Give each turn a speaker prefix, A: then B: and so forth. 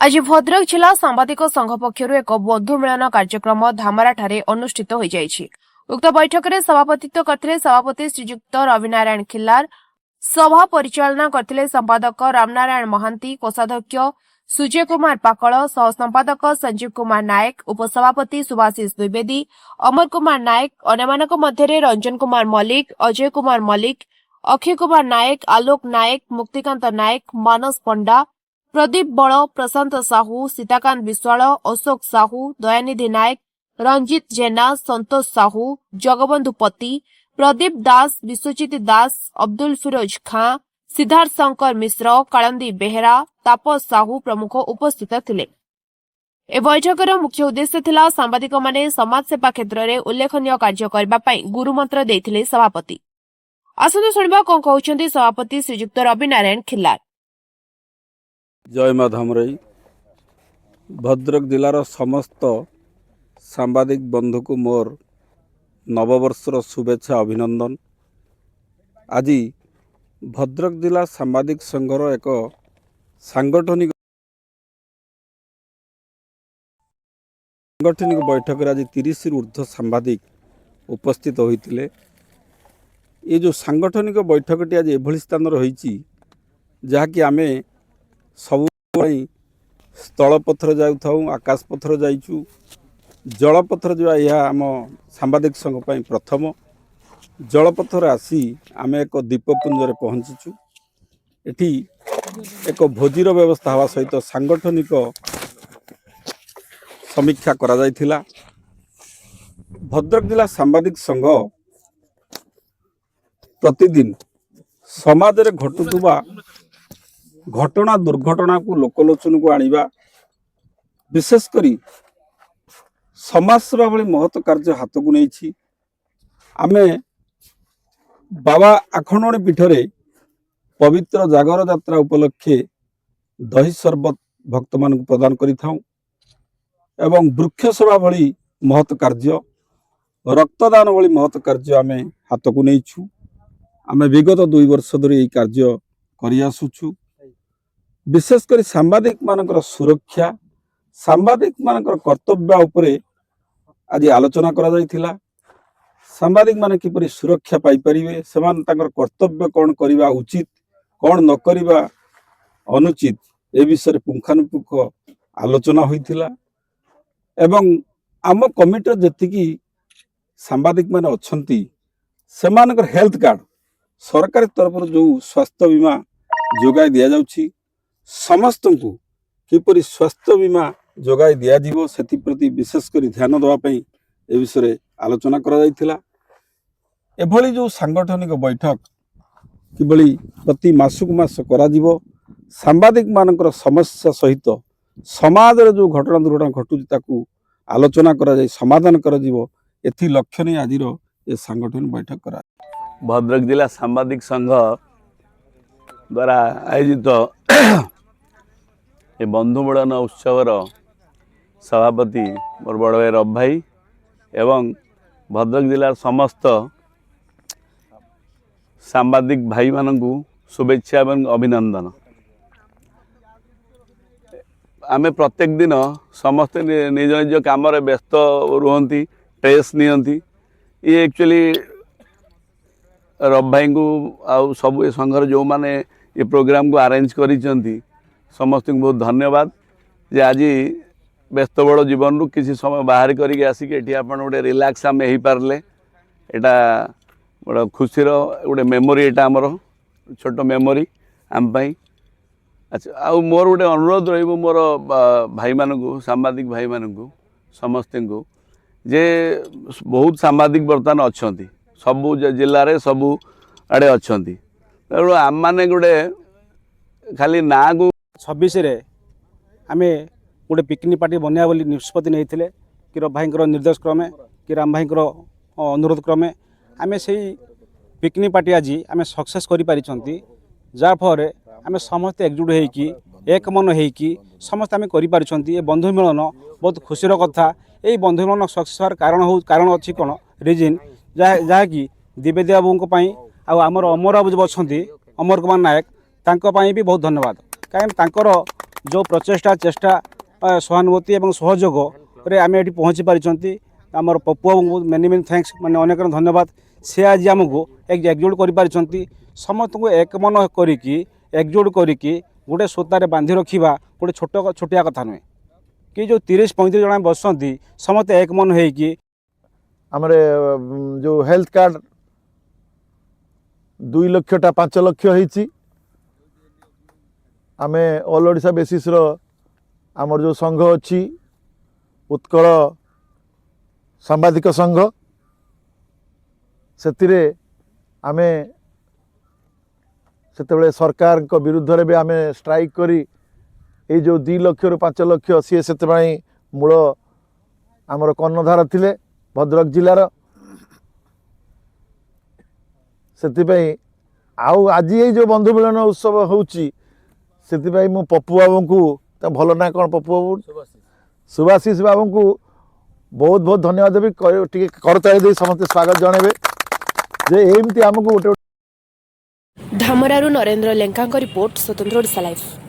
A: आज भद्रक जिला सांबादिक संघ पक्षर एक बंधु मिलन कार्यक्रम धामराठारे अनुष्ठित हो जाइछि। उक्त बैठक में सभापतित्व करथिले सभापति श्रीजुक्त रविनारायण खिल्लार, सभा परिचालना करथिले संपादक रामनारायण महांती, कोषाध्यक्ष सुजय कुमार पाकड़, सह संपादक संजीव कुमार नायक, उपसभापति सुभाषिष द्विवेदी, अमर कुमार नायक, अन्यमानक मध्यरे रंजन कुमार मल्लिक, अजय कुमार मल्लिक, अक्षय कुमार नायक, आलोक नायक, मुक्तिकांत नायक, मानस पंडा, प्रदीप बड़, प्रशांत साहू, सीताकांत विश्वाल, अशोक साहू, दयानिधि नायक, रंजित जेना, संतोष साहू, जगबंधु पति, प्रदीप दास, विश्वजित दास, अब्दुल फिरोज खां, सिद्धार्थ शंकर मिश्र, कालंदी बेहेरा, तापस साहू प्रमुख उपस्थित थिले। ए बैठकर मुख्य उद्देश्य थिला सांबादिक माने समाज सेवा क्षेत्र में उल्लेखनीय कार्य करबा पई गुरुमंत्र देथिले सभापति। आसंतु सुनिबा कोन कहउछन्ती सभापति श्रीजुक्त रविनारायण खिल्लार।
B: जय माँ धामराई। भद्रक जिलार समस्त सांबादिक बंधु को मोर नववर्षर शुभेच्छा अभिनंदन। आज भद्रक जिला सांबादिक संघर एक सांगठनिक बैठक आज 30 ऊर्ध्व सांबादिक उपस्थित होते। ये जो सांगठनिक बैठकटी आज एभली स्थान रही जहाँकि आमे सब स्थल पथर जाऊँ, आकाश पथर जाइचु, जल पथर जा यह आम सांबादिक संघ पर प्रथम। जलपथर आसी आम एक दीपपुंज पहुँचीचु। एठी एक भोजीर व्यवस्था हवा सहित सांगठनिक समीक्षा करा जायथिला। भद्रक जिला सांबादिक संघ प्रतिदिन समाज रे घटुवा घटना दुर्घटना को लोकलोचन को आनिबा, विशेषकर समाज सेवा भली महत्व कार्य हाथ को नहीं आमे बाबा आखंडणी पीठरे पवित्र जागर यात्रा उपलक्षे दही शरबत भक्त मान प्रदान करिथाउ एवं वृक्ष सेवा भली महत्व कार्य, रक्तदान भली महत्व कार्य आमे हाथ को नहीं आमे विगत 2 वर्ष धरी कार्य करि आसुछु। विशेषकर सांबादिक मानकर सुरक्षा, सांबादिक मानकर कर्तव्य उपरे आज आलोचना करा जायथिला। सांबादिक माने किपरि सुरक्षा पाई परिवे, सेमान तांकर कर्तव्य कौन करिवा उचित, कौन न करिवा अनुचित, ए विषय पुंखानुपुंख आलोचना होइथिला। एवं आम कमिटी जेतिकी सांबादिक माने अछंती सेमानकर हेल्थ कार्ड सरकार तरफ जो स्वास्थ्य बीमा जोगाई दिया जाउछि, समस्त को किपरि स्वास्थ्य बीमा जोगाई दिया जीवो सेति प्रति विशेष करी ध्यान देवा पई ए विषय आलोचना करा जायथिला। एभली जो सांगठनिक बैठक किभली प्रति मासक मास करा जीवो, सांबादिक मानकर समस्या सहित समाज रे जो घटना दुर्घटना घटुची ताकू आलोचना करा जाय, समाधान करा जीवो, एथि लक्ष्य नै आजिर ए सांगठनिक बैठक करा।
C: भद्रक जिला सांबादिक संघ द्वारा आयोजित ये बंधु मिलन उत्सवर सभापति मोर बड़ भाई रब भाई एवं भद्रक जिलार समस्त सांबादिक भाई मानू शुभेच्छा एवं अभिनंदन। आमे प्रत्येक दिन समस्ते निज निज काम व्यस्त रुहंती, ट्रेस नियंती। ये एक्चुअली रब भाई को आउ सब ए संघर जो माने ये प्रोग्राम को अरेंज करिसेंती समस्त को बहुत धन्यवाद। जे आज व्यस्त बड़ जीवन रु किसी समय बाहर करके आसिक एठी आपण गोटे रिलैक्स आम हो पारे, एटा बड़ा खुशी गोटे मेमोरी, एटा आमर छोट मेमोरी आम पाई। अच्छा आउ मोर गोटे अनुरोध रही मोर भाई मानू सांबादिक भाई मानू समस्त को जे बहुत सांबादिक बर्तमान अच्छा सबू जिले में सबू आड़े अच्छा तेणु आम मैंने गोटे खाली ना को
D: 26 आम गोटे पिकनिक पार्टी बनवा बोली निष्पत्ति नहीं कि रब भाई निर्देश क्रमे कि राम भाई अनुरोध क्रमे आम से पिकनिक पार्टी आज आम सक्सेस कर पारी, जहाँफल आम समस्त एकजुट होकि एक मन होकि समस्त आम कर बंधु मिलन बहुत खुशीर कथा। यही बंधु मिलन सक्सेस होवार कारण अच्छी कौन रिजिन जहाँकि द्विवेदी बाबू आमर अमर बाबू जो अच्छा अमर कुमार नायक भी बहुत धन्यवाद। कहीं जो प्रचेषा चेष्टा सहानुभूति और सहयोग रे आम ये पहुँची पार्टी आमर पप्पू बाबू मेनी मेनी थैंक्स मैंने अनेक धन्यवाद सी आज आमको एकजुट कर समस्त को एक मन करी एकजुट करी गोटे सूतार बांधि रखा गोटे छोटिया कथा नुहे कि जो 30-35 जन बसती समस्त एक मन होगी
E: आमर जो हेल्थ कार्ड 2 लक्षटा 5 लक्ष होती आमे ऑल ओडिशा बेसिस रो आमर जो संघ अच्छी उत्कल सांबादिक संघ से आमे सेतेबेले सरकार को विरुद्ध रे भी आमे स्ट्राइक करी ये जो 2 लक्ष रु 5 लक्ष सी से मूल आमर कर्णधार थिले भद्रक जिलार से आउ आज ये जो बंधु मिलन उत्सव होउची से मु पप्पू बाबू को भल ना कौन पप्पू बाबू सुभाषिष बाबू को बहुत बहुत धन्यवाद देवी टे करताली दे समस्त स्वागत जनइबे जे एमती आमको गोटे
A: धामरारू नरेंद्र लेंका रिपोर्ट स्वतंत्र ओडिशा लाइफ।